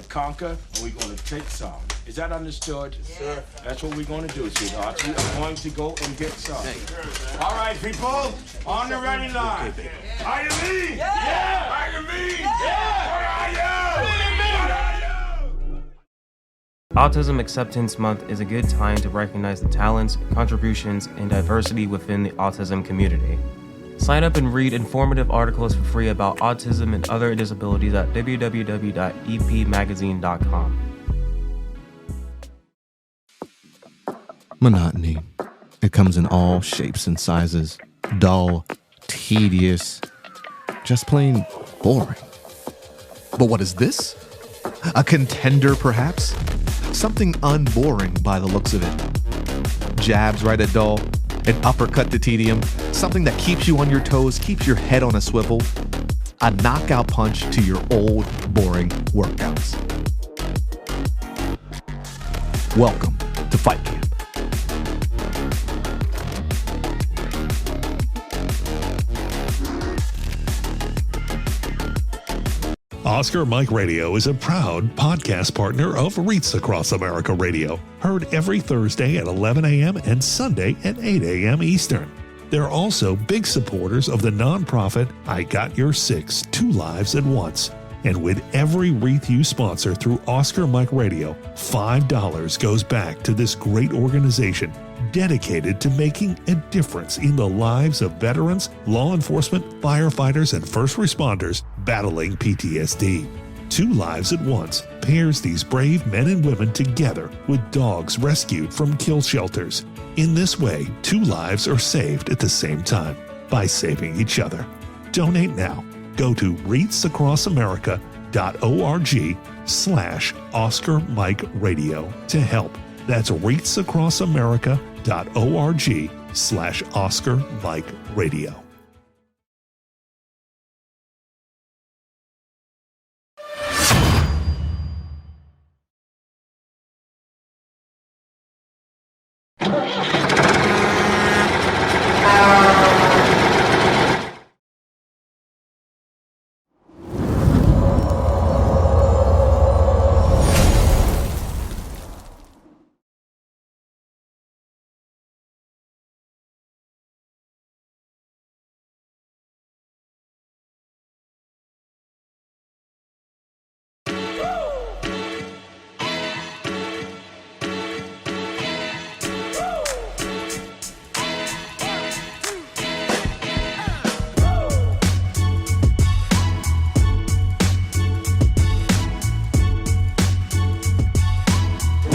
conquer, and we're going to take some. Is that understood? Yes, sir. That's what we're going to do, sweetheart. We are going to go and get some. All right, people, on the ready line. Are you me? Yeah! Are you me? Yeah! What are you? What are you? Autism Acceptance Month is a good time to recognize the talents, contributions, and diversity within the autism community. Sign up and read informative articles for free about autism and other disabilities at www.epmagazine.com. Monotony. It comes in all shapes and sizes. Dull, tedious, just plain boring. But what is this? A contender, perhaps? Something unboring by the looks of it. Jabs right at dull, an uppercut to tedium, something that keeps you on your toes, keeps your head on a swivel, a knockout punch to your old, boring workouts. Welcome to Fight Camp. Oscar Mike Radio is a proud podcast partner of REITs Across America Radio, heard every Thursday at 11 a.m. and Sunday at 8 a.m. Eastern. They're also big supporters of the nonprofit I Got Your Six, Two Lives at Once. And with every REIT you sponsor through Oscar Mike Radio, $5 goes back to this great organization dedicated to making a difference in the lives of veterans, law enforcement, firefighters, and first responders battling PTSD. Two Lives at Once pairs these brave men and women together with dogs rescued from kill shelters. In this way, two lives are saved at the same time by saving each other. Donate now. Go to REITsAcrossAmerica.org/Oscar Mike Radio to help. That's REITsAcrossAmerica.org/Oscar Mike Radio.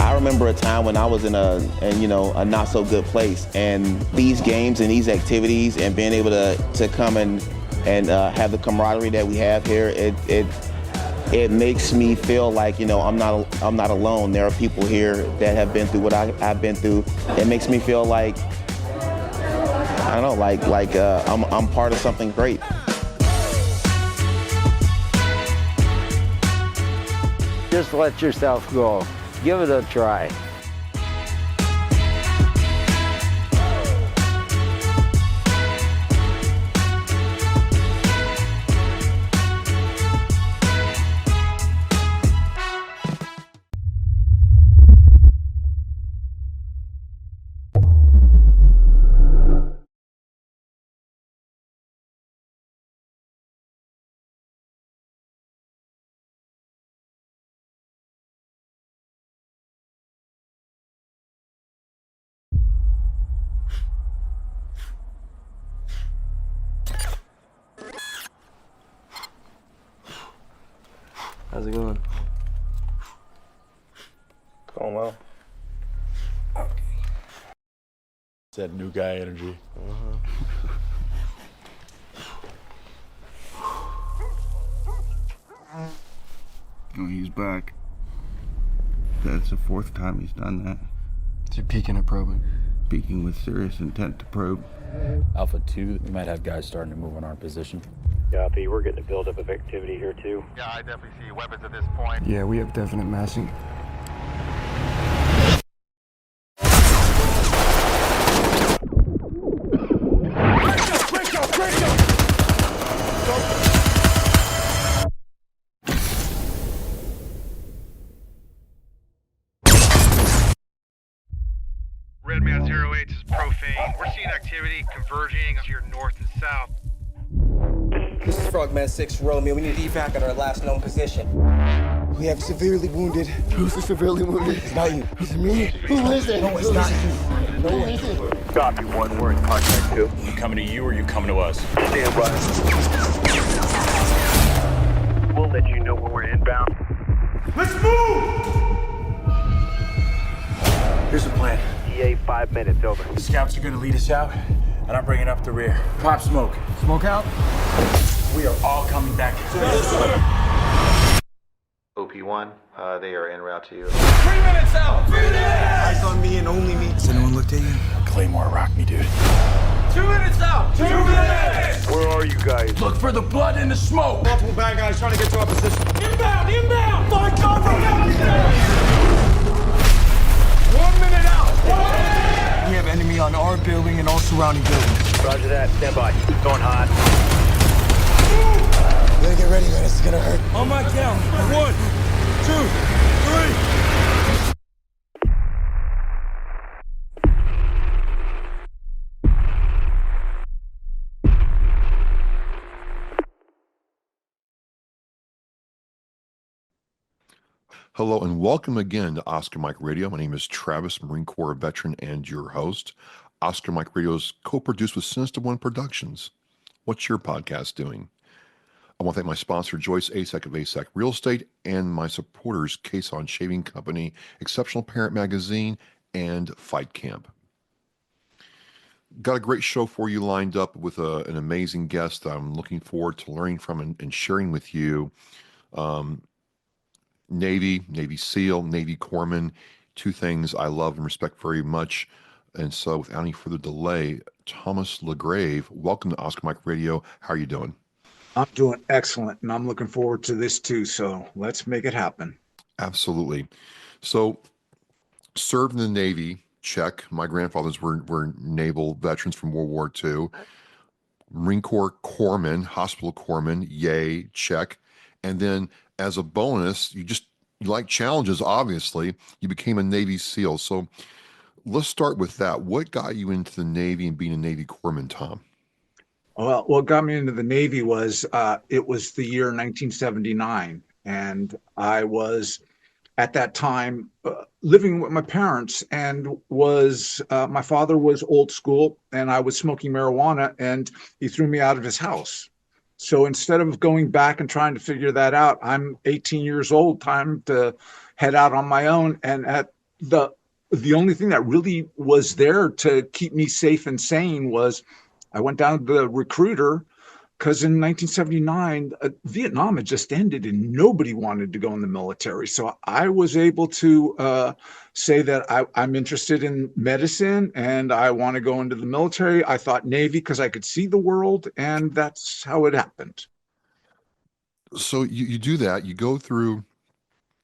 I remember a time when I was in a not so good place, and these games and these activities and being able to come and have the camaraderie that we have here, it makes me feel like I'm not alone. There are people here that have been through what I've been through. It makes me feel like I don't know, I'm part of something great. Just let yourself go. Give it a try. How's it going? Going well. It's that new guy energy. Oh, he's back. That's the fourth time he's done that. Is he peeking or probing? Speaking with serious intent to probe. Alpha 2, we might have guys starting to move on our position. Copy, we're getting a buildup of activity here too. Yeah, I definitely see weapons at this point. Yeah, we have definite massing. We're seeing activity converging to your north and south. This is Frogman 6 Romeo. We need evac at our last known position. We have severely wounded. Who's the severely wounded? It's not you. Is it me? Who is it? No, it's not you. No, is it? Copy 1, we're in contact 2. You coming to you or you coming to us? Stand by. We'll let you know when we're inbound. Let's move! Here's the plan. EA 5 minutes, over. The scouts are gonna lead us out, and I'm bringing up the rear. Pop smoke. Smoke out? We are all coming back. OP1, they are en route to you. 3 minutes out! 3 minutes! Eyes on me and only me. Has anyone looked at you? Claymore rock me, dude. 2 minutes out! 2 minutes! Where are you guys? Look for the blood and the smoke. Multiple bad guys trying to get to our position. Inbound! Inbound! Find cover! 1 minute out! We have enemy on our building and all surrounding buildings. Roger that. Stand by. Going hot. You gotta get ready, man. This is gonna hurt. On my count. 1, 2, 3. Hello and welcome again to Oscar Mike Radio. My name is Travis, Marine Corps veteran and your host. Oscar Mike Radio is co-produced with Sinister One Productions. What's your podcast doing? I want to thank my sponsor, Joyce ASAC of ASAC Real Estate, and my supporters, Case on Shaving Company, Exceptional Parent Magazine, and Fight Camp. Got a great show for you lined up with an amazing guest I'm looking forward to learning from and sharing with you. Navy SEAL, Navy Corpsman, two things I love and respect very much. And so without any further delay, Thomas LaGrave, welcome to Oscar Mike Radio. How are you doing? I'm doing excellent, and I'm looking forward to this too. So let's make it happen. Absolutely. So served in the Navy, check. My grandfathers were naval veterans from World War II. Marine Corps corpsman, hospital corpsman, yay, check. And then as a bonus, you like challenges, obviously. You became a Navy SEAL. So let's start with that. What got you into the Navy and being a Navy corpsman, Tom? Well, what got me into the Navy was it was the year 1979, and I was at that time living with my parents, and was my father was old school, and I was smoking marijuana, and he threw me out of his house. So instead of going back and trying to figure that out, I'm 18 years old, time to head out on my own. And at the only thing that really was there to keep me safe and sane was I went down to the recruiter, because in 1979, Vietnam had just ended and nobody wanted to go in the military. So I was able to say that I'm interested in medicine and I want to go into the military. I thought Navy because I could see the world, and that's how it happened. So you do that. You go through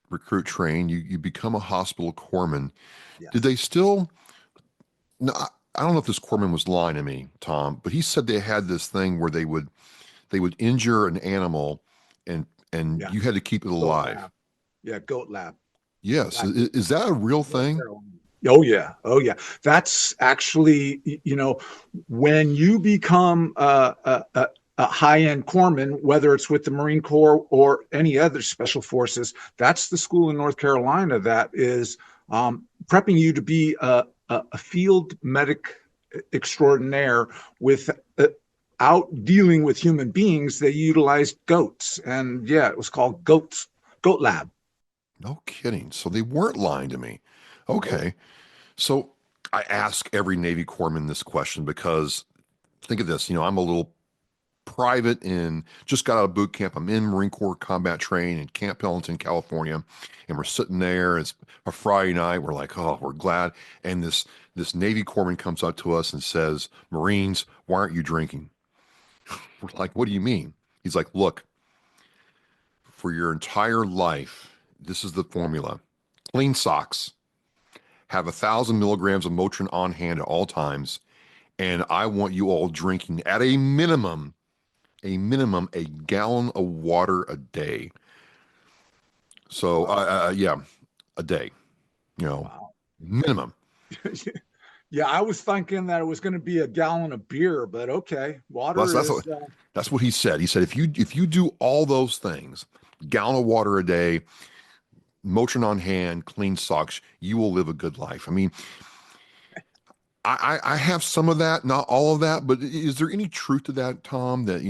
recruit train. You become a hospital corpsman. Yes. Did they still? No, I don't know if this corpsman was lying to me, Tom, but he said they had this thing where they would injure an animal and Yeah. you had to keep it alive. Lab. Yeah, goat lab. Yes. Is that a real thing? Oh yeah. That's actually, when you become a high-end corpsman, whether it's with the Marine Corps or any other special forces, that's the school in North Carolina that is prepping you to be a field medic extraordinaire without dealing with human beings. They utilized goats, and it was called goat lab. No kidding. So they weren't lying to me. Okay. So I ask every Navy corpsman this question because think of this, I'm a little private and just got out of boot camp. I'm in Marine Corps combat training in Camp Pendleton, California, and we're sitting there. It's a Friday night. We're like, oh, we're glad. And this Navy corpsman comes up to us and says, Marines, why aren't you drinking? We're like, what do you mean? He's like, look, for your entire life, this is the formula. Clean socks, have 1,000 milligrams of Motrin on hand at all times, and I want you all drinking at a minimum, a gallon of water a day. So, a day, Wow. minimum. Yeah, I was thinking that it was going to be a gallon of beer, but okay, Well, water is. that's what he said. He said if you do all those things, gallon of water a day, Motrin on hand, clean socks, you will live a good life. I mean, I have some of that, not all of that, but is there any truth to that, Tom? That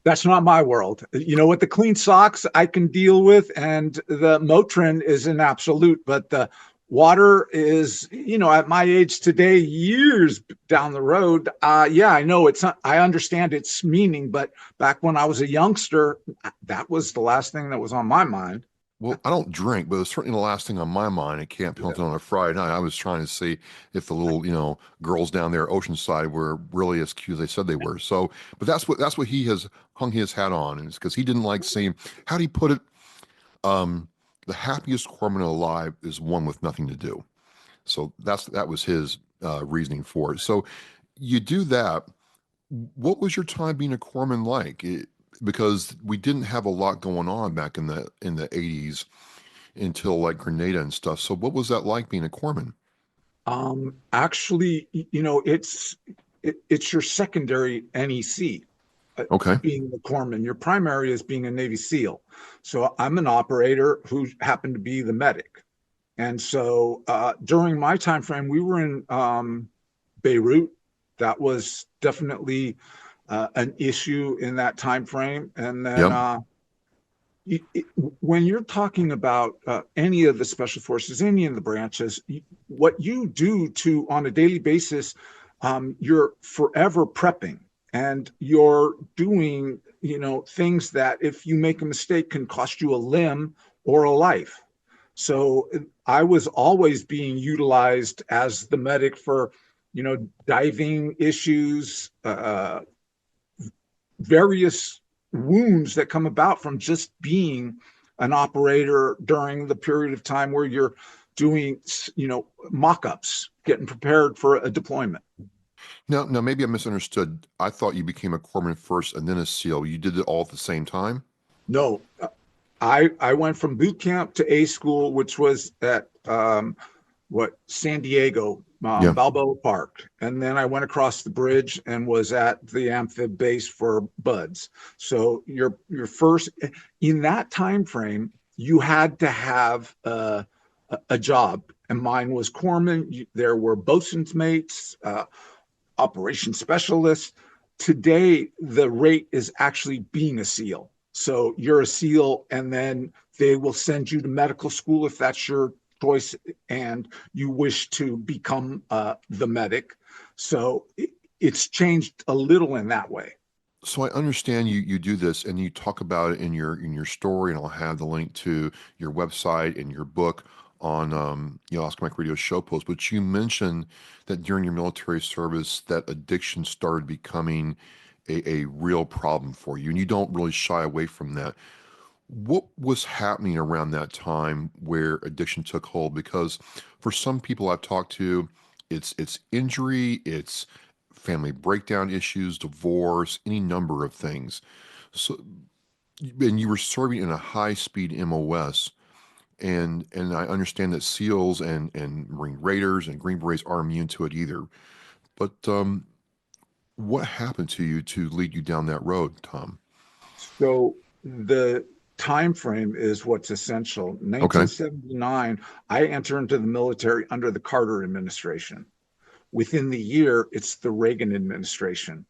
That's not my world. You know what? The clean socks I can deal with, and the Motrin is an absolute, but the water is, at my age today, years down the road. Yeah, I know it's not, I understand its meaning, but back when I was a youngster, that was the last thing that was on my mind. Well, I don't drink, but it's certainly the last thing on my mind at Camp Pendleton on a Friday night. I was trying to see if the little, girls down there at Oceanside were really as cute as they said they were. So, but that's what he has hung his hat on, is because he didn't like seeing, how'd he put it? The happiest corpsman alive is one with nothing to do. So that was his reasoning for it. So you do that. What was your time being a corpsman like? Because we didn't have a lot going on back in the 80s until like Grenada and stuff. So what was that like being a corpsman? Actually, it's your secondary NEC. Okay. Being the corpsman, your primary is being a Navy SEAL. So I'm an operator who happened to be the medic. And so during my time frame, we were in Beirut. That was definitely an issue in that time frame. And then when you're talking about any of the special forces, any of the branches, what you do on a daily basis, you're forever prepping, and you're doing, things that if you make a mistake can cost you a limb or a life. So I was always being utilized as the medic for, diving issues, various wounds that come about from just being an operator during the period of time where you're doing, mock-ups, getting prepared for a deployment. No, maybe I misunderstood. I thought you became a corpsman first and then a SEAL. You did it all at the same time? No, I went from boot camp to A school, which was at San Diego, Balboa Park. And then I went across the bridge and was at the amphib base for BUDS. So your first, in that time frame, you had to have a job. And mine was corpsman. There were bosun's mates, operations specialists. Today, the rate is actually being a SEAL. So you're a SEAL, and then they will send you to medical school if that's your choice and you wish to become the medic. So it's changed a little in that way. So I understand you do this and you talk about it in your story, and I'll have the link to your website and your book on Oscar Mike Radio show post. But you mentioned that during your military service that addiction started becoming a real problem for you, and you don't really shy away from that. What was happening around that time where addiction took hold? Because for some people I've talked to, it's injury, it's family breakdown issues, divorce, any number of things. So, and you were serving in a high-speed MOS, and I understand that SEALs and Marine Raiders and Green Berets are immune to it either. But what happened to you to lead you down that road, Tom? So the time frame is what's essential. 1979, I enter into the military under the Carter administration. Within the year, it's the Reagan administration.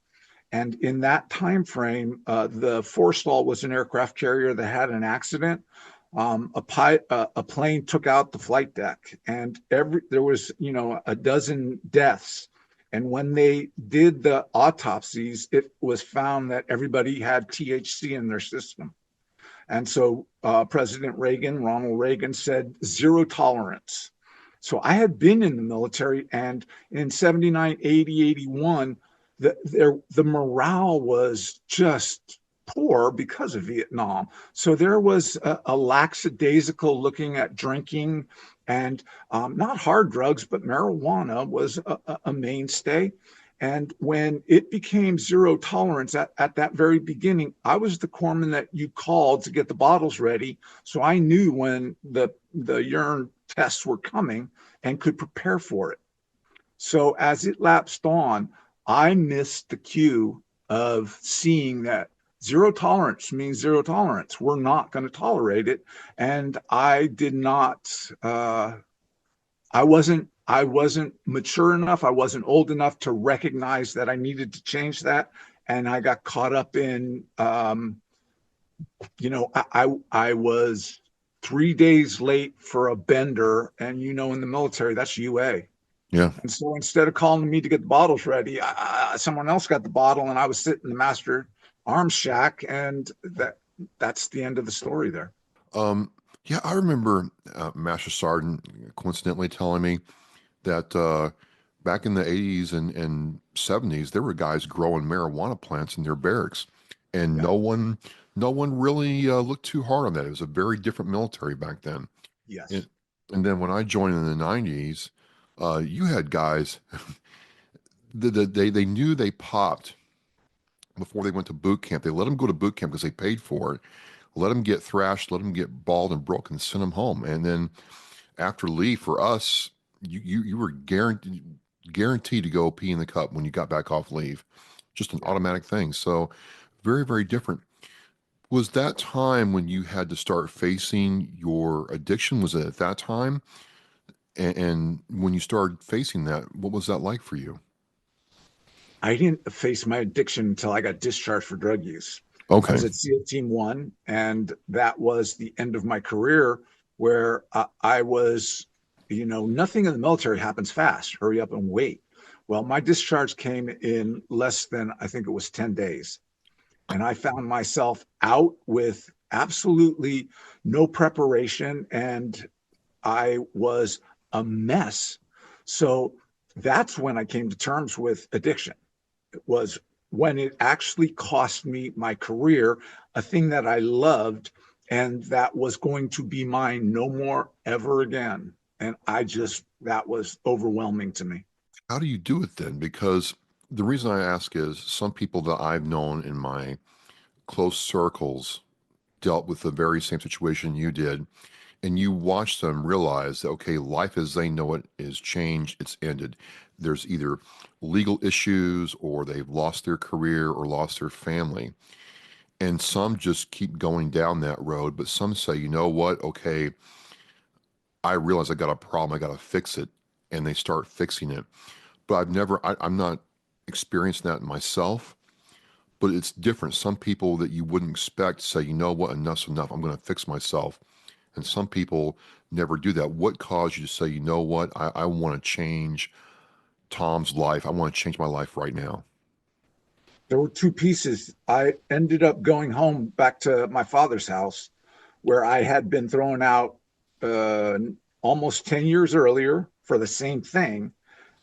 And in that time frame, the Forstall was an aircraft carrier that had an accident. A plane took out the flight deck, and there was a dozen deaths. And when they did the autopsies, it was found that everybody had THC in their system. And so President Reagan, Ronald Reagan, said zero tolerance. So I had been in the military, and in 79, 80, 81, the morale was just poor because of Vietnam. So there was a lackadaisical looking at drinking, and not hard drugs, but marijuana was a mainstay. And when it became zero tolerance at that very beginning, I was the corpsman that you called to get the bottles ready. So I knew when the urine tests were coming and could prepare for it. So as it lapsed on, I missed the cue of seeing that zero tolerance means zero tolerance. We're not going to tolerate it. And I did not, I wasn't mature enough. I wasn't old enough to recognize that I needed to change that. And I got caught up in, I was 3 days late for a bender. And, in the military, that's UA. Yeah. And so instead of calling me to get the bottles ready, someone else got the bottle, and I was sitting in the master arms shack, and that's the end of the story there. Yeah, I remember Master Sergeant coincidentally telling me that back in the 80s and 70s, there were guys growing marijuana plants in their barracks, and no one really looked too hard on that. It was a very different military back then. Yes. And then when I joined in the 90s, you had guys they knew they popped before they went to boot camp. They let them go to boot camp because they paid for it. Let them get thrashed, let them get balled and broken, send them home. And then after leave for us, you were guaranteed to go pee in the cup when you got back off leave. Just an automatic thing. So very, very different. Was that time when you had to start facing your addiction? Was it at that time? And when you started facing that, what was that like for you? I didn't face my addiction until I got discharged for drug use. Okay. I was at SEAL Team 1, and that was the end of my career, where I was, nothing in the military happens fast. Hurry up and wait. Well, my discharge came in less than, I think it was 10 days. And I found myself out with absolutely no preparation, and I was a mess. So that's when I came to terms with addiction. It was when it actually cost me my career, a thing that I loved and that was going to be mine no more ever again. And that was overwhelming to me. How do you do it then? Because the reason I ask is some people that I've known in my close circles dealt with the very same situation you did. And you watch them realize that, okay, life as they know it is changed, it's ended. There's either legal issues or they've lost their career or lost their family. And some just keep going down that road, but some say, you know what, okay, I realize I got a problem, I got to fix it. And they start fixing it. But I'm not experiencing that myself, but it's different. Some people that you wouldn't expect say, you know what, enough's enough, I'm going to fix myself. And some people never do that. What caused you to say, you know what, I want to change Tom's life. I want to change my life right now? There were two pieces. I ended up going home back to my father's house where I had been thrown out almost 10 years earlier for the same thing.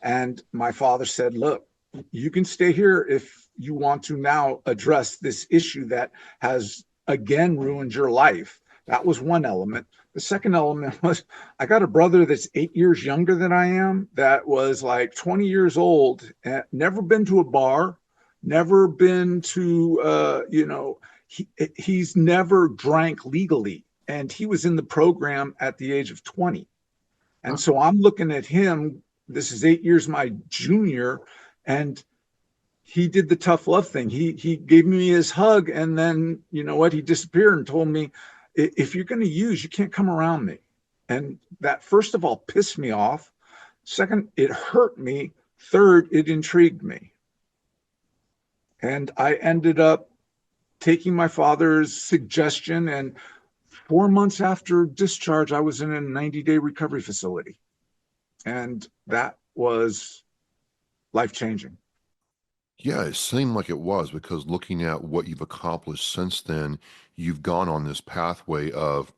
And my father said, look, you can stay here if you want to now address this issue that has again ruined your life. That was one element. The second element was I got a brother that's 8 years younger than I am, that was like 20 years old, never been to a bar, never been to, he's never drank legally. And he was in the program at the age of 20. And so I'm looking at him, this is 8 years my junior, and he did the tough love thing. He gave me his hug, and then, you know what, he disappeared and told me, if you're going to use, you can't come around me. And that, first of all, pissed me off. Second, it hurt me. Third, it intrigued me. And I ended up taking my father's suggestion, and 4 months after discharge, I was in a 90-day recovery facility. And that was life-changing. Yeah, it seemed like it was, because looking at what you've accomplished since then, you've gone on this pathway of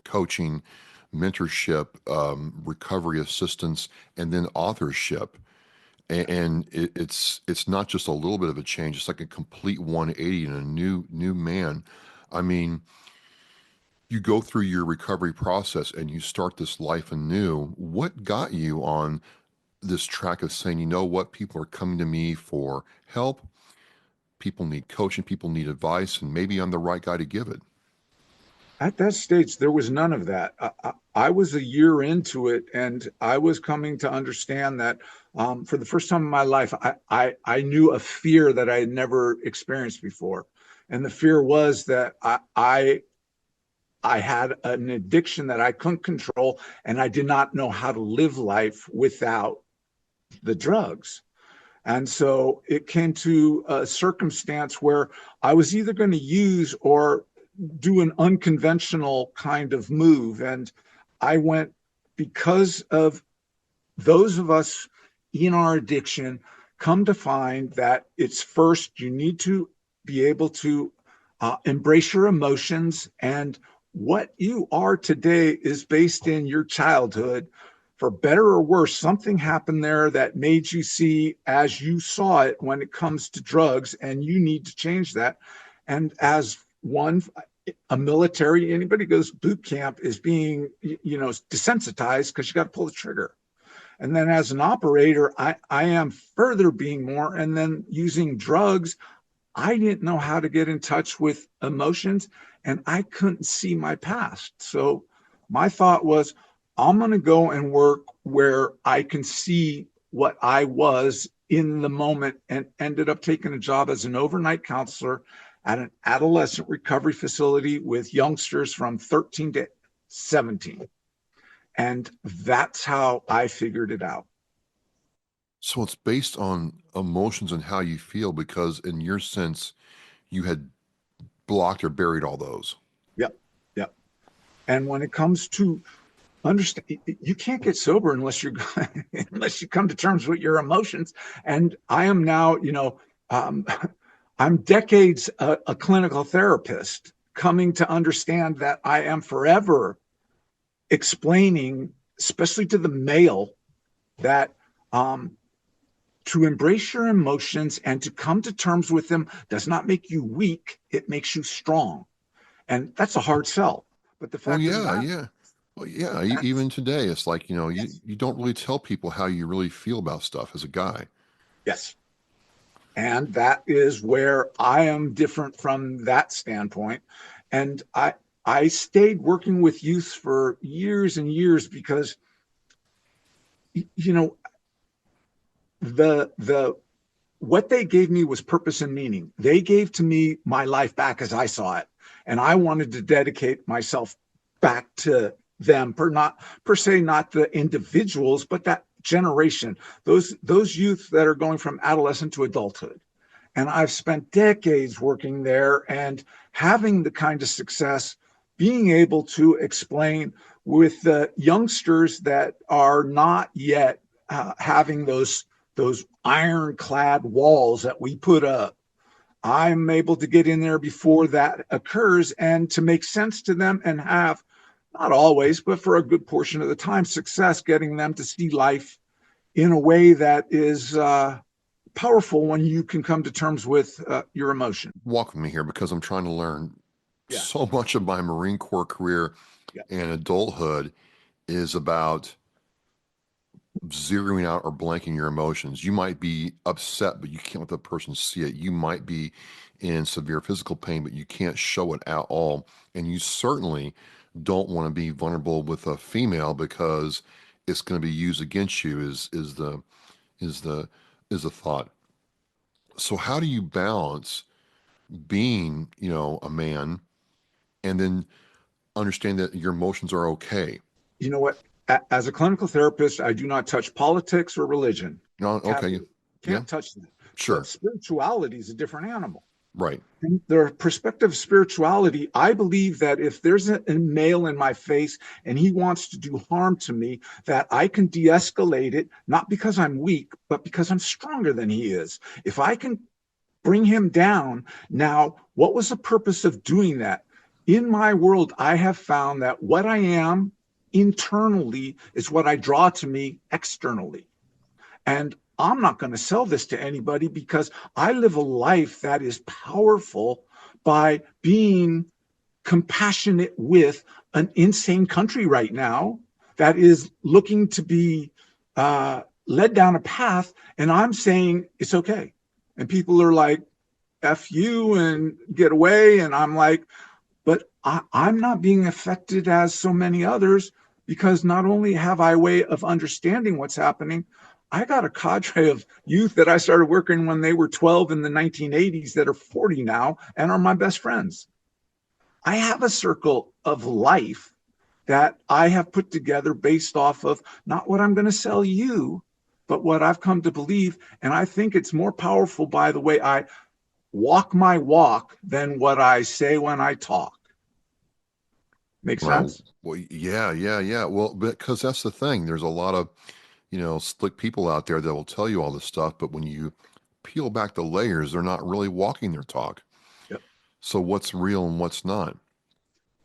coaching, mentorship, recovery assistance, and then authorship. And it's not just a little bit of a change; it's like a complete 180 and a new man. I mean, you go through your recovery process and you start this life anew. What got you on this track of saying, you know what, people are coming to me for help, people need coaching, people need advice, and maybe I'm the right guy to give it? At that stage, there was none of that. I was a year into it, and I was coming to understand that for the first time in my life, I knew a fear that I had never experienced before. And the fear was that I had an addiction that I couldn't control, and I did not know how to live life without the drugs. And so it came to a circumstance where I was either going to use or do an unconventional kind of move. And I went, because of those of us in our addiction come to find that it's first, you need to be able to embrace your emotions. And what you are today is based in your childhood. For better or worse, something happened there that made you see as you saw it when it comes to drugs, and you need to change that. And as a military, anybody goes boot camp is being, desensitized because you got to pull the trigger. And then as an operator, I am further being more, and then using drugs, I didn't know how to get in touch with emotions, and I couldn't see my past. So my thought was, I'm going to go and work where I can see what I was in the moment, and ended up taking a job as an overnight counselor at an adolescent recovery facility with youngsters from 13 to 17. And that's how I figured it out. So it's based on emotions and how you feel, because in your sense, you had blocked or buried all those. Yep. And when it comes to understand, you can't get sober unless you come to terms with your emotions. And I am now, I'm decades a clinical therapist, coming to understand that I am forever explaining, especially to the male, that to embrace your emotions and to come to terms with them does not make you weak, it makes you strong. And that's a hard sell. But the fact even today, it's like, you don't really tell people how you really feel about stuff as a guy. Yes. And that is where I am different from that standpoint. And I stayed working with youth for years and years because, what they gave me was purpose and meaning. They gave to me my life back as I saw it. And I wanted to dedicate myself back to them, not the individuals, but that generation, those youth that are going from adolescent to adulthood. And I've spent decades working there and having the kind of success, being able to explain with the youngsters that are not yet having those ironclad walls that we put up. I'm able to get in there before that occurs and to make sense to them, and have, not always, but for a good portion of the time, success getting them to see life in a way that is powerful when you can come to terms with your emotion. Walk with me here, because I'm trying to learn. So much of my Marine Corps career and adulthood is about zeroing out or blanking your emotions. You might be upset, but you can't let the person see it. You might be in severe physical pain, but you can't show it at all. And you certainly don't want to be vulnerable with a female, because it's going to be used against you, is the thought. So how do you balance being, a man, and then understand that your emotions are okay? You know what? As a clinical therapist, I do not touch politics or religion. No, okay. Can't touch that. Sure. But spirituality is a different animal. Right. In the perspective of spirituality, I believe that if there's a male in my face and he wants to do harm to me, that I can de-escalate it, not because I'm weak, but because I'm stronger than he is. If I can bring him down, now, what was the purpose of doing that? In my world, I have found that what I am internally is what I draw to me externally. And I'm not going to sell this to anybody, because I live a life that is powerful by being compassionate with an insane country right now that is looking to be led down a path. And I'm saying it's okay. And people are like, F you and get away. And I'm like, but I'm not being affected as so many others, because not only have I a way of understanding what's happening, I got a cadre of youth that I started working when they were 12 in the 1980s that are 40 now and are my best friends. I have a circle of life that I have put together based off of not what I'm going to sell you, but what I've come to believe. And I think it's more powerful by the way I walk my walk than what I say when I talk. Make sense? Well, yeah. Well, because that's the thing. There's a lot of, slick people out there that will tell you all this stuff, but when you peel back the layers, they're not really walking their talk. Yep. So what's real and what's not?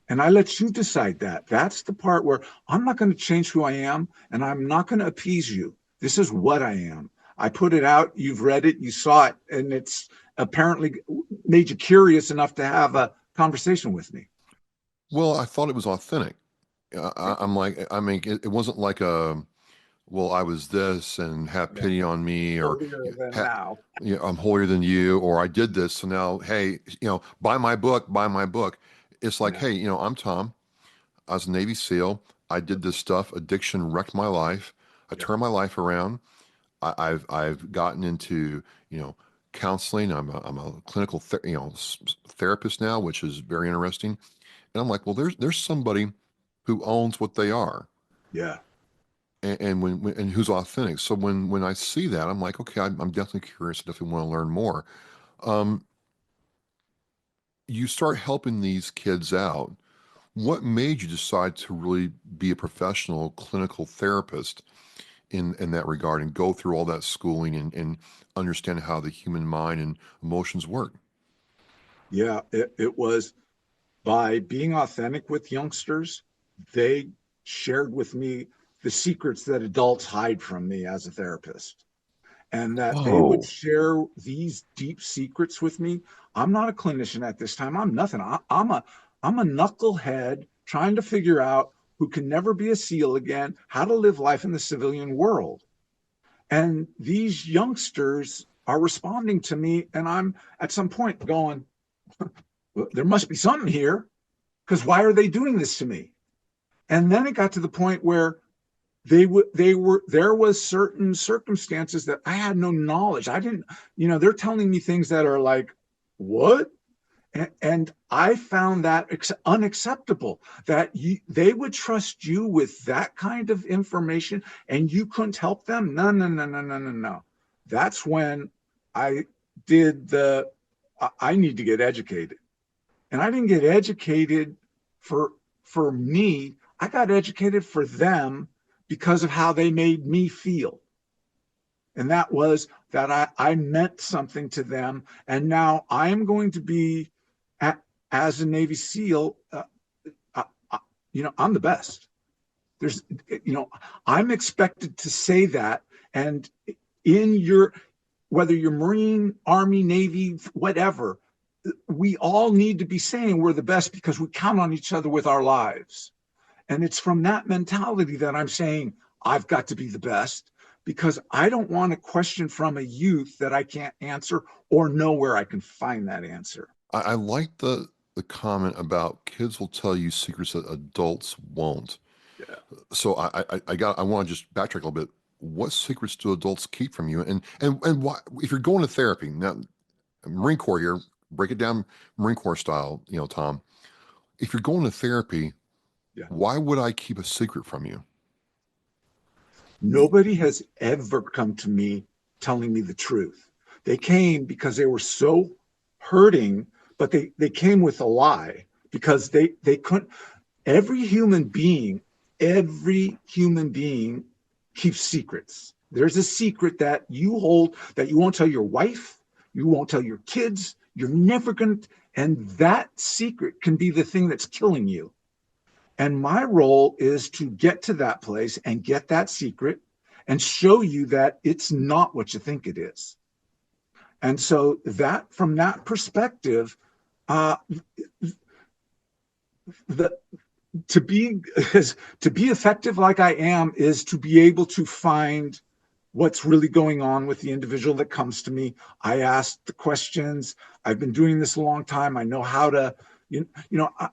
And I let you decide that. That's the part where I'm not going to change who I am, and I'm not going to appease you. This is what I am. I put it out. You've read it. You saw it. And it's apparently made you curious enough to have a conversation with me. Well, I thought it was authentic. I'm like, it wasn't like well, I was this and have pity on me, or now. I'm holier than you, or I did this. So now, hey, buy my book. It's like, hey, I'm Tom. I was a Navy SEAL. I did this stuff. Addiction wrecked my life. I turned my life around. I've gotten into, counseling. I'm a clinical, therapist now, which is very interesting. And I'm like, well, there's somebody who owns what they are. Yeah. And when who's authentic. So when I see that, I'm like, okay, I'm definitely curious. I definitely want to learn more. You start helping these kids out. What made you decide to really be a professional clinical therapist in that regard and go through all that schooling and understand how the human mind and emotions work? Yeah, it was by being authentic with youngsters. They shared with me the secrets that adults hide from me as a therapist, and that they would share these deep secrets with me. I'm not a clinician at this time. I'm nothing. I'm a knucklehead trying to figure out, who can never be a SEAL again, how to live life in the civilian world. And these youngsters are responding to me, and I'm at some point going, there must be something here, because why are they doing this to me? And then it got to the point where there was certain circumstances that I had no knowledge. I didn't, they're telling me things that are like, what? And I found that unacceptable, that they would trust you with that kind of information and you couldn't help them. No. That's when I did I need to get educated. And I didn't get educated for me. I got educated for them because of how they made me feel. And that was that I meant something to them. And now I am going to be, as a Navy SEAL, I'm the best. I'm expected to say that. And whether you're Marine, Army, Navy, whatever, we all need to be saying we're the best because we count on each other with our lives. And it's from that mentality that I'm saying I've got to be the best, because I don't want a question from a youth that I can't answer or know where I can find that answer. I like the comment about kids will tell you secrets that adults won't. Yeah. So I want to just backtrack a little bit. What secrets do adults keep from you? And why, if you're going to therapy now, Marine Corps here, break it down Marine Corps style, Tom. If you're going to therapy, why would I keep a secret from you? Nobody has ever come to me telling me the truth. They came because they were so hurting, but they came with a lie because they couldn't. Every human being keeps secrets. There's a secret that you hold that you won't tell your wife, you won't tell your kids, you're never going to, and that secret can be the thing that's killing you. And my role is to get to that place and get that secret and show you that it's not what you think it is. And so that, from that perspective, to be effective like I am is to be able to find what's really going on with the individual that comes to me. I ask the questions. I've been doing this a long time. I know how to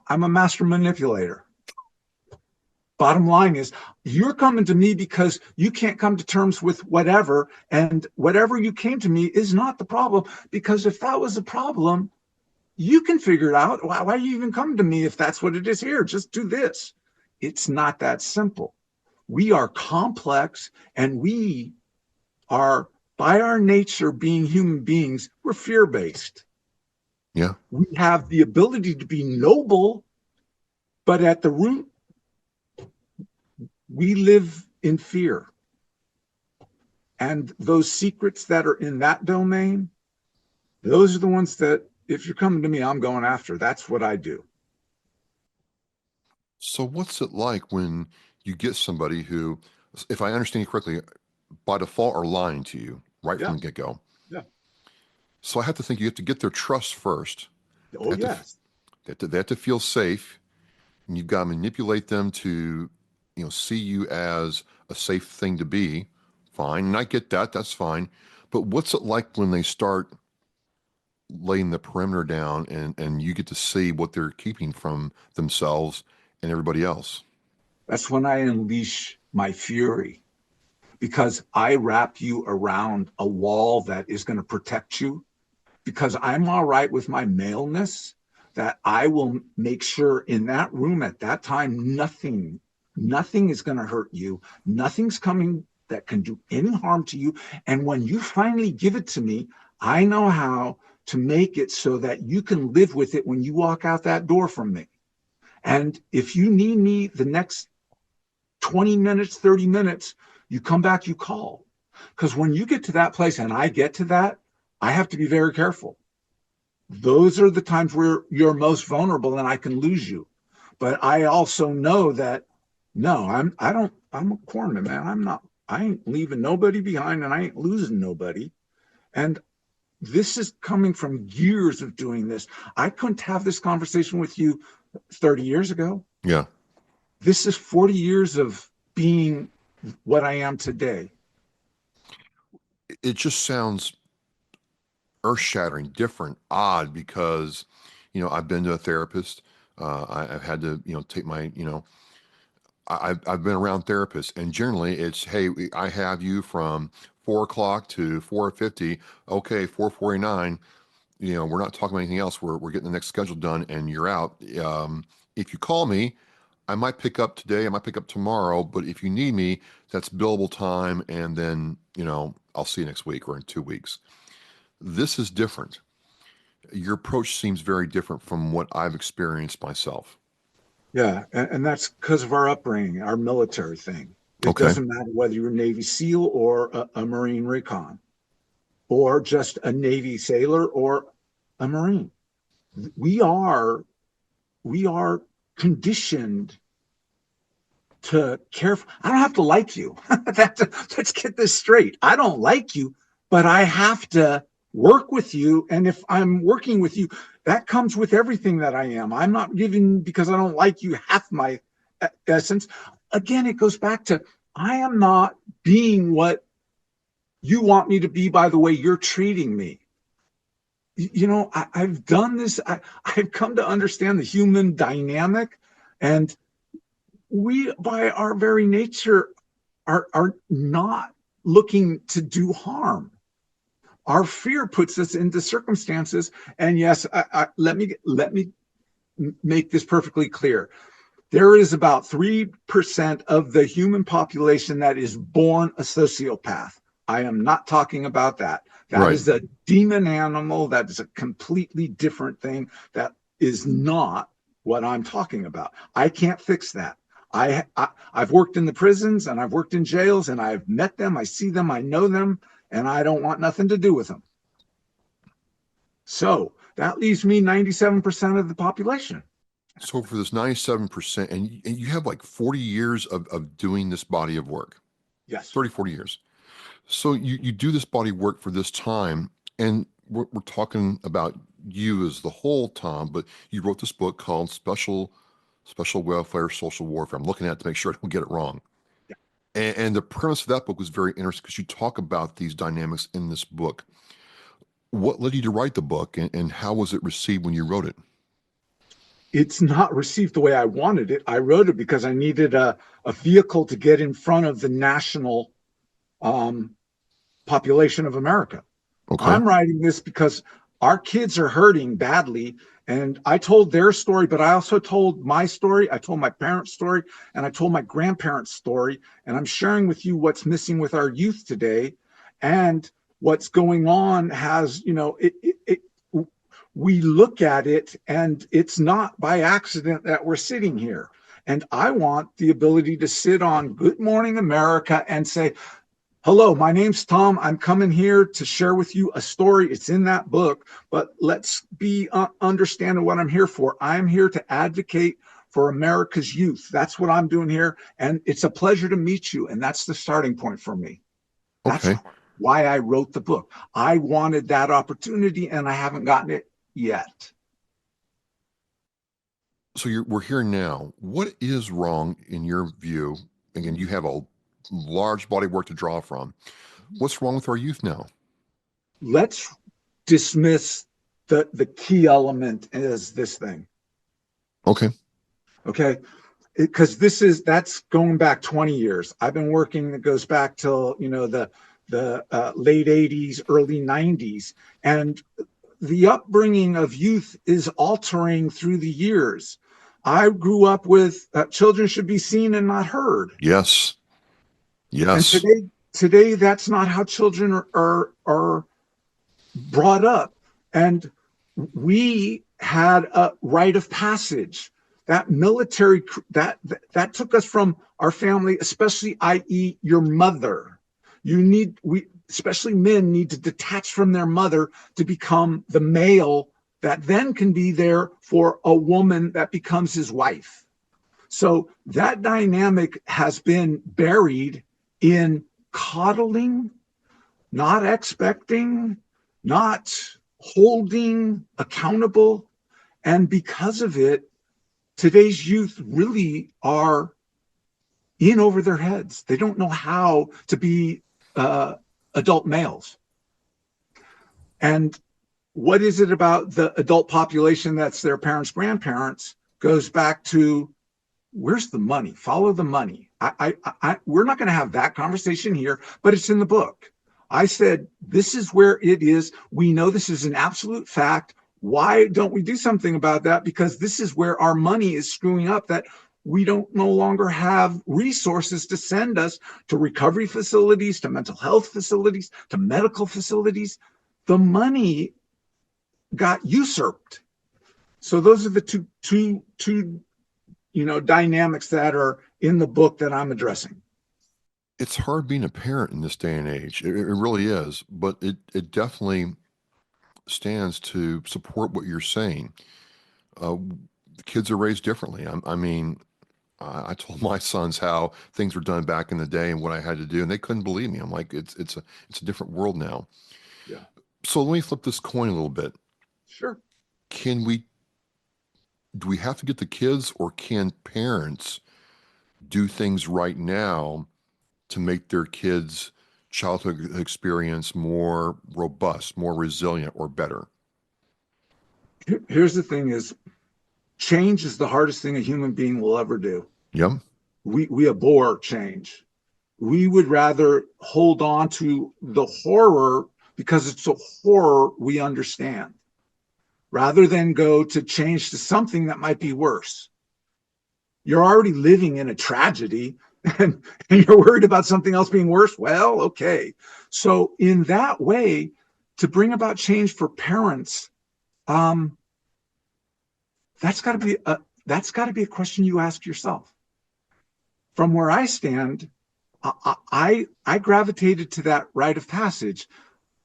I'm a master manipulator. Bottom line is, you're coming to me because you can't come to terms with whatever, and whatever you came to me is not the problem. Because if that was a problem, you can figure it out. Why are you even coming to me if that's what it is? Here, just do this. It's not that simple. We are complex, and we are, by our nature, being human beings, we're fear-based. Yeah. We have the ability to be noble, but at the root, we live in fear. And those secrets that are in that domain, those are the ones that, if you're coming to me, I'm going after. That's what I do. So what's it like when you get somebody who, if I understand you correctly, by default are lying to you right from the get-go? Yeah. So I have to think you have to get their trust first. Oh, yes. They have to feel safe, and you've got to manipulate them to, see you as a safe thing to be. Fine, and I get that. That's fine. But what's it like when they start laying the perimeter down and you get to see what they're keeping from themselves and everybody else? That's when I unleash my fury, because I wrap you around a wall that is going to protect you, because I'm all right with my maleness, that I will make sure in that room at that time, nothing is going to hurt you. Nothing's coming that can do any harm to you. And when you finally give it to me, I know how to make it so that you can live with it when you walk out that door from me. And if you need me the next 20 minutes, 30 minutes, you come back, you call. Because when you get to that place and I get to that, I have to be very careful. Those are the times where you're most vulnerable and I can lose you. But I also know that, no, I'm a corpsman, man. I ain't leaving nobody behind, and I ain't losing nobody. And this is coming from years of doing this. I couldn't have this conversation with you 30 years ago. Yeah. This is 40 years of being what I am today. It just sounds earth-shattering, different, odd, because, I've been to a therapist. I've had to, take my, I've been around therapists, and generally it's, hey, I have you from 4 o'clock to 4:50. Okay, 4:49. We're not talking about anything else. We're getting the next schedule done, and you're out. If you call me, I might pick up today. I might pick up tomorrow. But if you need me, that's billable time, and then I'll see you next week or in 2 weeks. This is different. Your approach seems very different from what I've experienced myself. Yeah, and that's because of our upbringing, our military thing. It doesn't matter whether you're a Navy SEAL or a Marine recon, or just a Navy sailor or a Marine. We are conditioned to care for. I don't have to like you. Let's get this straight. I don't like you, but I have to work with you. And if I'm working with you, that comes with everything that I am. I'm not giving because I don't like you half my essence. Again, it goes back to, I am not being what you want me to be by the way you're treating me. I've done this. I've come to understand the human dynamic, and we, by our very nature, are not looking to do harm. Our fear puts us into circumstances, and yes, let me make this perfectly clear. There is about 3% of the human population that is born a sociopath. I am not talking about that. That is a demon animal. That is a completely different thing. That is not what I'm talking about. I can't fix that. I've worked in the prisons, and I've worked in jails, and I've met them. I see them. I know them. And I don't want nothing to do with them. So that leaves me 97% of the population. So for this 97%, and you have like 40 years of doing this body of work. Yes. 30, 40 years. So you do this body of work for this time, and we're talking about you as the whole, Tom, but you wrote this book called Special Welfare, Social Warfare. I'm looking at it to make sure I don't get it wrong. And the premise of that book was very interesting because you talk about these dynamics in this book. What led you to write the book, and how was it received when you wrote it? it's not received the way I wanted it. I wrote it because I needed a vehicle to get in front of the national population of America. Okay. I'm writing this because our kids are hurting badly. And I told their story, but I also told my story. I told my parents' story, and I told my grandparents' story. And I'm sharing with you what's missing with our youth today. And what's going on has, we look at it, and it's not by accident that we're sitting here. And I want the ability to sit on Good Morning America and say, hello, my name's Tom. I'm coming here to share with you a story. It's in that book, but let's be understanding what I'm here for. I'm here to advocate for America's youth. That's what I'm doing here. And it's a pleasure to meet you. And that's the starting point for me. That's why I wrote the book. I wanted that opportunity, and I haven't gotten it yet. So we're here now. What is wrong in your view? Again, you have a large body of work to draw from. What's wrong with our youth now? Let's dismiss the key element as this thing. Okay. Because that's going back 20 years. I've been working, that goes back till the late 80s, early 90s, and the upbringing of youth is altering through the years. I grew up with children should be seen and not heard. Yes. And today that's not how children are brought up. And we had a rite of passage. That military, that took us from our family, especially, i.e., your mother. Especially men need to detach from their mother to become the male that then can be there for a woman that becomes his wife. So that dynamic has been buried in coddling, not expecting, not holding accountable. And because of it, today's youth really are in over their heads. They don't know how to be adult males. And what is it about the adult population that's their parents, grandparents, goes back to, where's the money? Follow the money. We're not going to have that conversation here, but it's in the book. I said, this is where it is. We know this is an absolute fact. Why don't we do something about that? Because this is where our money is screwing up, that we don't no longer have resources to send us to recovery facilities, to mental health facilities, to medical facilities. The money got usurped. So those are the two dynamics that are in the book that I'm addressing. It's hard being a parent in this day and age. It really is, but it definitely stands to support what you're saying. Kids are raised differently. I told my sons how things were done back in the day and what I had to do, and they couldn't believe me. I'm like, it's a different world now. Yeah. So let me flip this coin a little bit. Sure. Do we have to get the kids, or can parents do things right now to make their kids' childhood experience more robust, more resilient, or better? Here's the thing is, change is the hardest thing a human being will ever do. Yep. We abhor change. We would rather hold on to the horror because it's a horror we understand, rather than go to change to something that might be worse. You're already living in a tragedy, and you're worried about something else being worse. Well, okay. So in that way, to bring about change for parents, that's got to be a question you ask yourself. From where I stand, I gravitated to that rite of passage.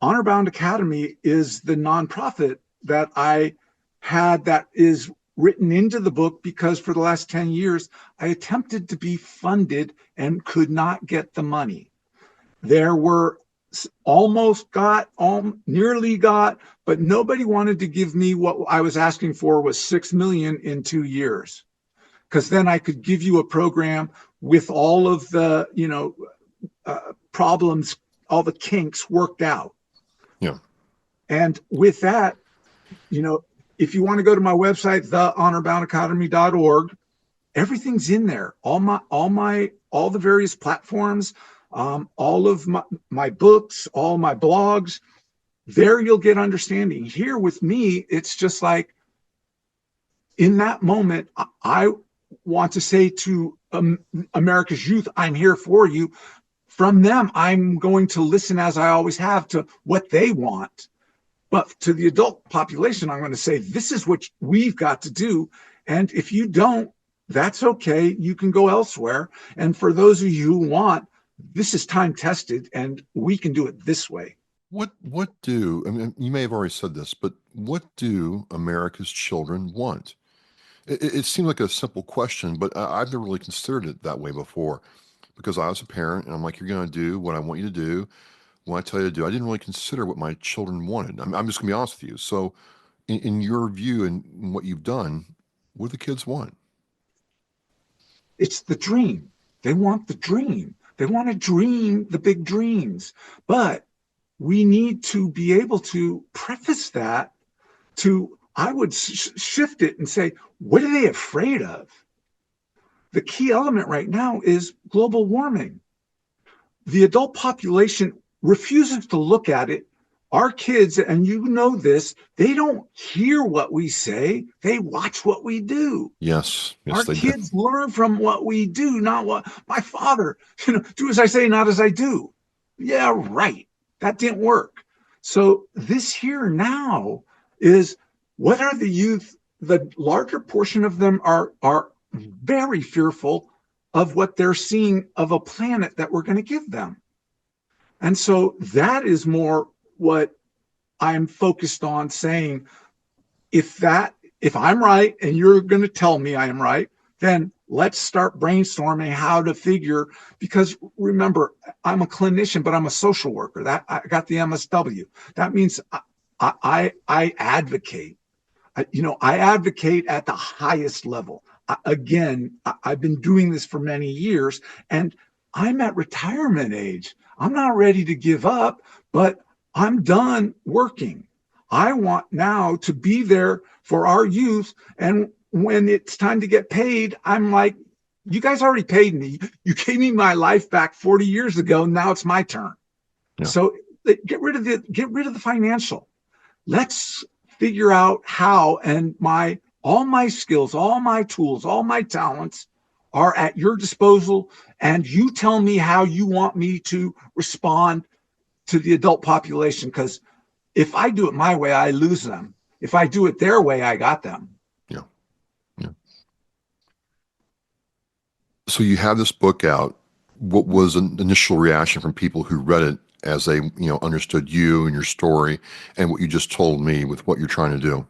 Honor Bound Academy is the nonprofit that I had that is written into the book, because for the last 10 years, I attempted to be funded and could not get the money. There were nearly got, but nobody wanted to give me what I was asking for, was $6 million in 2 years. Because then I could give you a program with all of the, problems, all the kinks worked out. Yeah. And with that, if you want to go to my website, thehonorboundacademy.org, everything's in there. All the various platforms, all of my books, all my blogs. There you'll get understanding. Here with me, it's just like in that moment, I want to say to America's youth, I'm here for you. From them, I'm going to listen, as I always have, to what they want. But to the adult population, I'm going to say, this is what we've got to do. And if you don't, that's okay. You can go elsewhere. And for those of you who want, this is time tested and we can do it this way. What do, I mean, you may have already said this, but what do America's children want? It seemed like a simple question, but I've never really considered it that way before, because I was a parent and I'm like, you're going to do what I want you to do. When I tell you to do, I didn't really consider what my children wanted. I'm just going to be honest with you. So in your view and what you've done, what do the kids want? It's the dream. They want the dream. They want to dream the big dreams. But we need to be able to preface that to, I would shift it and say, what are they afraid of? The key element right now is global warming. The adult population refuses to look at it. Our kids, and you know this, they don't hear what we say. They watch what we do. Yes, Our they kids learn from what we do, not what my father, do as I say, not as I do. Yeah, right. That didn't work. So this here now is, what are the youth? The larger portion of them are very fearful of what they're seeing of a planet that we're going to give them. And so that is more what I'm focused on saying. If I'm right and you're going to tell me I am right, then let's start brainstorming how to figure, because remember, I'm a clinician, but I'm a social worker. That I got the MSW. That means I advocate. I advocate at the highest level. I've been doing this for many years, and I'm at retirement age. I'm not ready to give up, but I'm done working. I want now to be there for our youth. And when it's time to get paid, I'm like, you guys already paid me. You gave me my life back 40 years ago. Now it's my turn. Yeah. So get rid of the financial. Let's figure out how, and all my skills, all my tools, all my talents are at your disposal. And you tell me how you want me to respond to the adult population. Because if I do it my way, I lose them. If I do it their way, I got them. Yeah. So you have this book out. What was an initial reaction from people who read it as they, understood you and your story and what you just told me with what you're trying to do?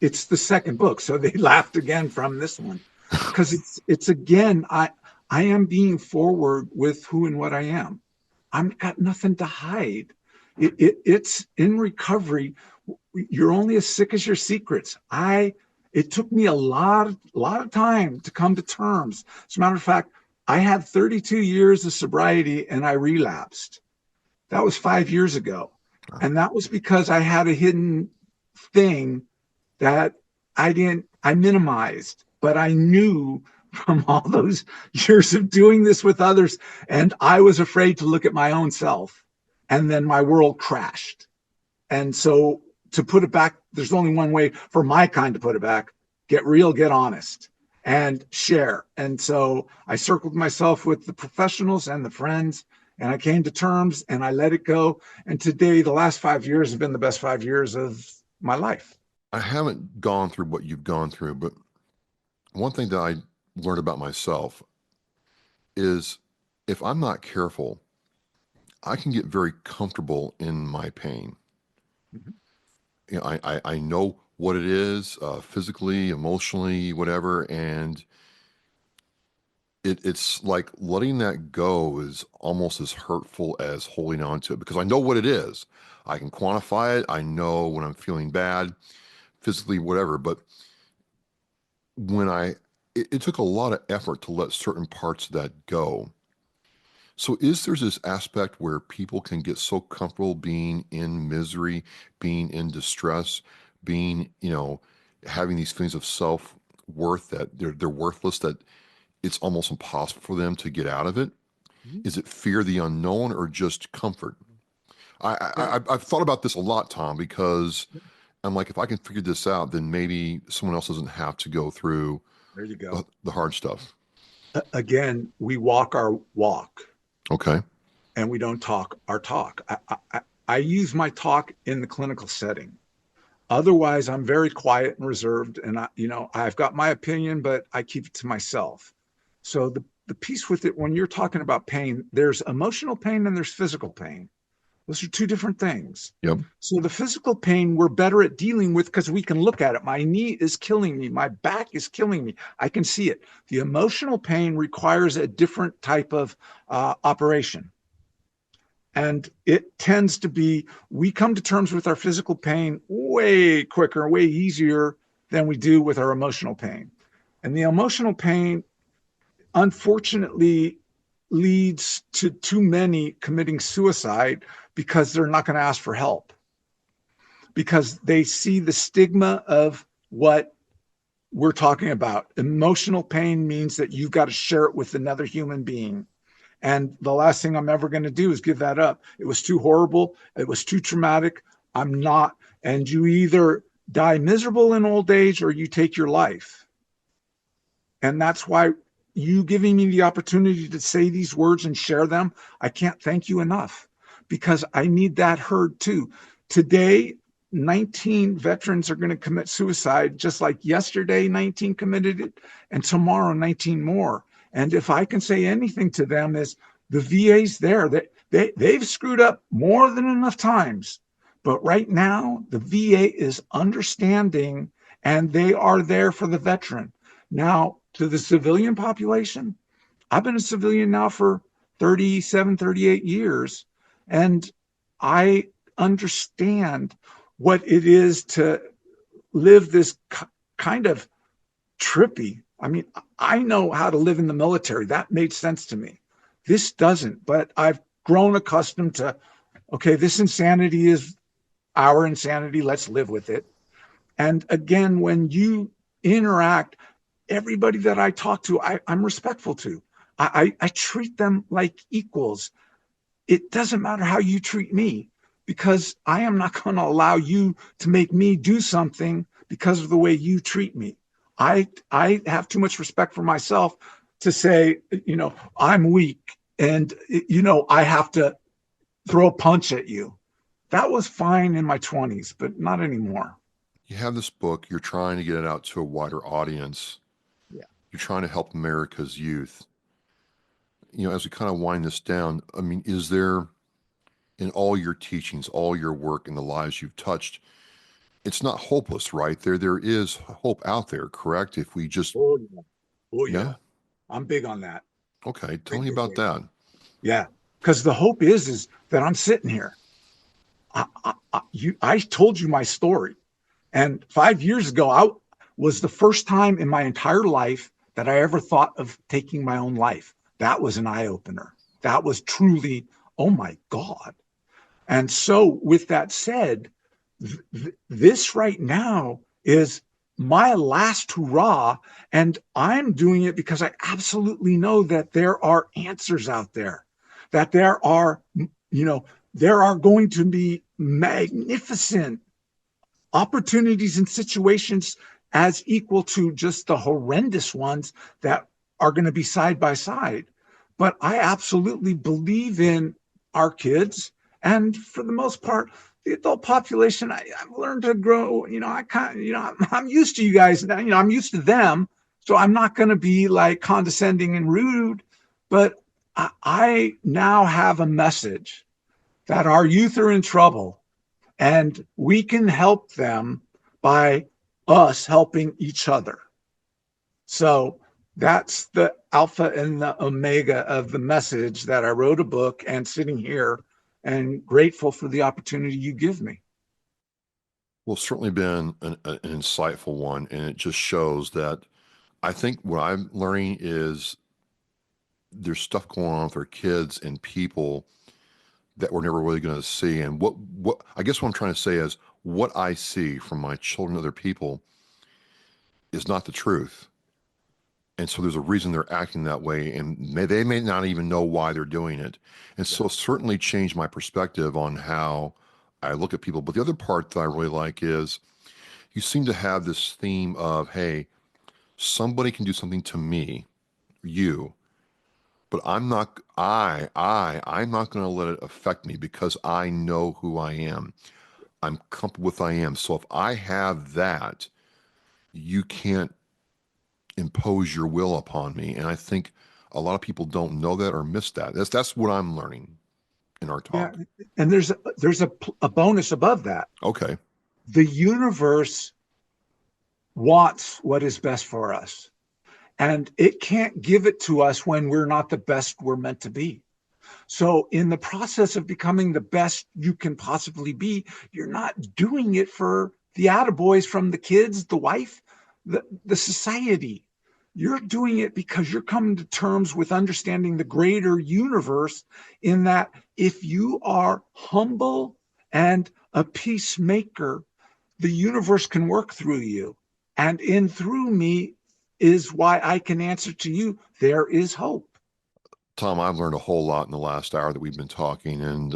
It's the second book, so they laughed again from this one, because it's again, I am being forward with who and what I am. I'm got nothing to hide. It's in recovery. You're only as sick as your secrets. It took me a lot of time to come to terms. As a matter of fact, I had 32 years of sobriety and I relapsed. That was 5 years ago. And that was because I had a hidden thing that I minimized, but I knew from all those years of doing this with others, and I was afraid to look at my own self, and then my world crashed. And so to put it back, there's only one way for my kind to put it back: get real, get honest, and share. And so I circled myself with the professionals and the friends, and I came to terms and I let it go. And today, the last 5 years have been the best 5 years of my life. I haven't gone through what you've gone through, but one thing that I learned about myself is if I'm not careful, I can get very comfortable in my pain. Mm-hmm. I know what it is, physically, emotionally, whatever, and it's like letting that go is almost as hurtful as holding on to it, because I know what it is. I can quantify it. I know when I'm feeling bad, physically, whatever, but when it took a lot of effort to let certain parts of that go. So there's this aspect where people can get so comfortable being in misery, being in distress, being, having these feelings of self-worth that they're worthless, that it's almost impossible for them to get out of it? Is it fear of the unknown or just comfort? I've thought about this a lot, Tom, because I'm like, if I can figure this out, then maybe someone else doesn't have to go through There you go. the hard stuff. Again, we walk our walk. Okay. And we don't talk our talk. I use my talk in the clinical setting. Otherwise, I'm very quiet and reserved, and I've got my opinion, but I keep it to myself. So the piece with it, when you're talking about pain, there's emotional pain and there's physical pain. Those are two different things. Yep. So the physical pain we're better at dealing with because we can look at it. My knee is killing me. My back is killing me. I can see it. The emotional pain requires a different type of operation. And it tends to be, we come to terms with our physical pain way quicker, way easier than we do with our emotional pain. And the emotional pain, unfortunately, leads to too many committing suicide because they're not going to ask for help, because they see the stigma of what we're talking about. Emotional pain means that you've got to share it with another human being. And the last thing I'm ever going to do is give that up. It was too horrible. It was too traumatic. I'm not. And you either die miserable in old age or you take your life. And that's why you giving me the opportunity to say these words and share them, I can't thank you enough, because I need that heard too. Today, 19 veterans are going to commit suicide, just like yesterday 19 committed it, and tomorrow 19 more. And if I can say anything to them, is the VA's there. They've screwed up more than enough times. But right now, the VA is understanding, and they are there for the veteran. Now, to the civilian population, I've been a civilian now for 37, 38 years, and I understand what it is to live this kind of trippy. I mean, I know how to live in the military. That made sense to me. This doesn't, but I've grown accustomed to, okay, this insanity is our insanity. Let's live with it. And again, when you interact, everybody that I talk to, I'm respectful to. I treat them like equals. It doesn't matter how you treat me, because I am not going to allow you to make me do something because of the way you treat me. I have too much respect for myself to say, I'm weak and, I have to throw a punch at you. That was fine in my 20s, but not anymore. You have this book, you're trying to get it out to a wider audience. Yeah. You're trying to help America's youth. As we kind of wind this down, I mean, is there, in all your teachings, all your work, and the lives you've touched, it's not hopeless, right? There is hope out there, correct? If we just... Oh, yeah. I'm big on that. Okay, tell me about that. Yeah, because the hope is that I'm sitting here. I told you my story. And 5 years ago, I was the first time in my entire life that I ever thought of taking my own life. That was an eye-opener. That was truly, oh my God. And so with that said, this right now is my last hurrah, and I'm doing it because I absolutely know that there are answers out there, that there are going to be magnificent opportunities and situations as equal to just the horrendous ones that are going to be side by side. But I absolutely believe in our kids, and for the most part, the adult population, I've learned to grow, I'm used to you guys now, I'm used to them. So I'm not going to be like condescending and rude, but I now have a message that our youth are in trouble, and we can help them by us helping each other. So that's the alpha and the omega of the message that I wrote a book and sitting here and grateful for the opportunity you give me. Well, it's certainly been an insightful one, and it just shows that I think what I'm learning is there's stuff going on with our kids and people that we're never really going to see. And what I guess what I'm trying to say is what I see from my children and other people is not the truth. And so there's a reason they're acting that way, and they may not even know why they're doing it. And so it certainly changed my perspective on how I look at people. But the other part that I really like is you seem to have this theme of, hey, somebody can do something to me, you, but I'm not going to let it affect me because I know who I am. I'm comfortable with who I am. So if I have that, you can't impose your will upon me. And I think a lot of people don't know that or miss that. That's what I'm learning in our talk. Yeah, and there's a bonus above that. Okay. The universe wants what is best for us, and it can't give it to us when we're not the best we're meant to be. So in the process of becoming the best you can possibly be, you're not doing it for the attaboys from the kids, the wife, the society. You're doing it because you're coming to terms with understanding the greater universe, in that if you are humble and a peacemaker, the universe can work through you. And in through me is why I can answer to you, there is hope. Tom, I've learned a whole lot in the last hour that we've been talking, and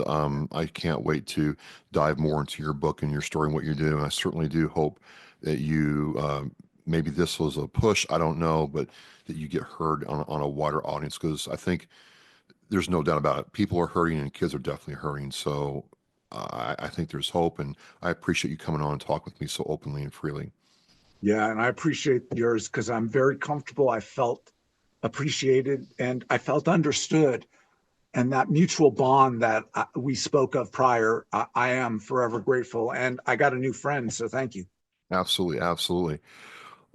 I can't wait to dive more into your book and your story and what you're doing. I certainly do hope that you, maybe this was a push, I don't know, but that you get heard on a wider audience, because I think there's no doubt about it. People are hurting and kids are definitely hurting. So I think there's hope, and I appreciate you coming on and talk with me so openly and freely. Yeah, and I appreciate yours because I'm very comfortable. I felt appreciated and I felt understood. And that mutual bond that we spoke of prior, I am forever grateful. And I got a new friend, so thank you. Absolutely, absolutely.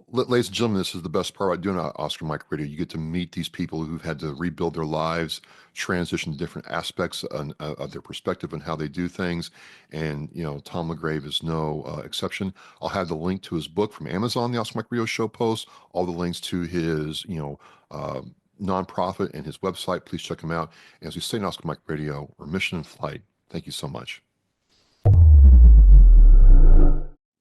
Ladies and gentlemen, this is the best part about doing Oscar Mike Radio. You get to meet these people who've had to rebuild their lives, transition to different aspects of their perspective and how they do things. And, you know, Tom LaGrave is no exception. I'll have the link to his book from Amazon, the Oscar Mike Radio show post, all the links to his, nonprofit and his website. Please check him out. And as we say in Oscar Mike Radio, we're mission in flight. Thank you so much.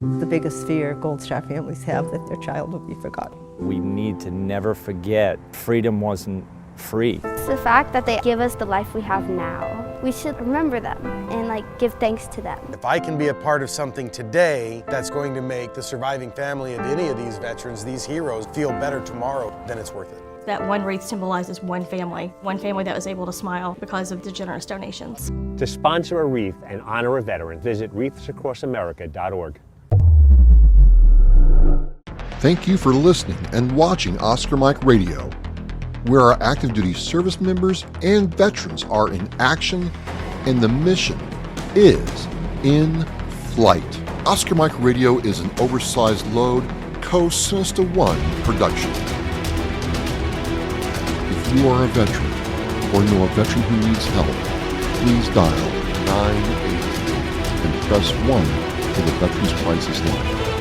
The biggest fear Gold-Star families have, that their child will be forgotten. We need to never forget freedom wasn't free. It's the fact that they give us the life we have now. We should remember them and give thanks to them. If I can be a part of something today that's going to make the surviving family of any of these veterans, these heroes, feel better tomorrow, then it's worth it. That one wreath symbolizes one family that was able to smile because of the generous donations. To sponsor a wreath and honor a veteran, visit wreathsacrossamerica.org. Thank you for listening and watching Oscar Mike Radio, where our active duty service members and veterans are in action and the mission is in flight. Oscar Mike Radio is an oversized load Co-Sinista One production. If you are a veteran or know a veteran who needs help, please dial 988 and press 1 for the Veterans Crisis Line.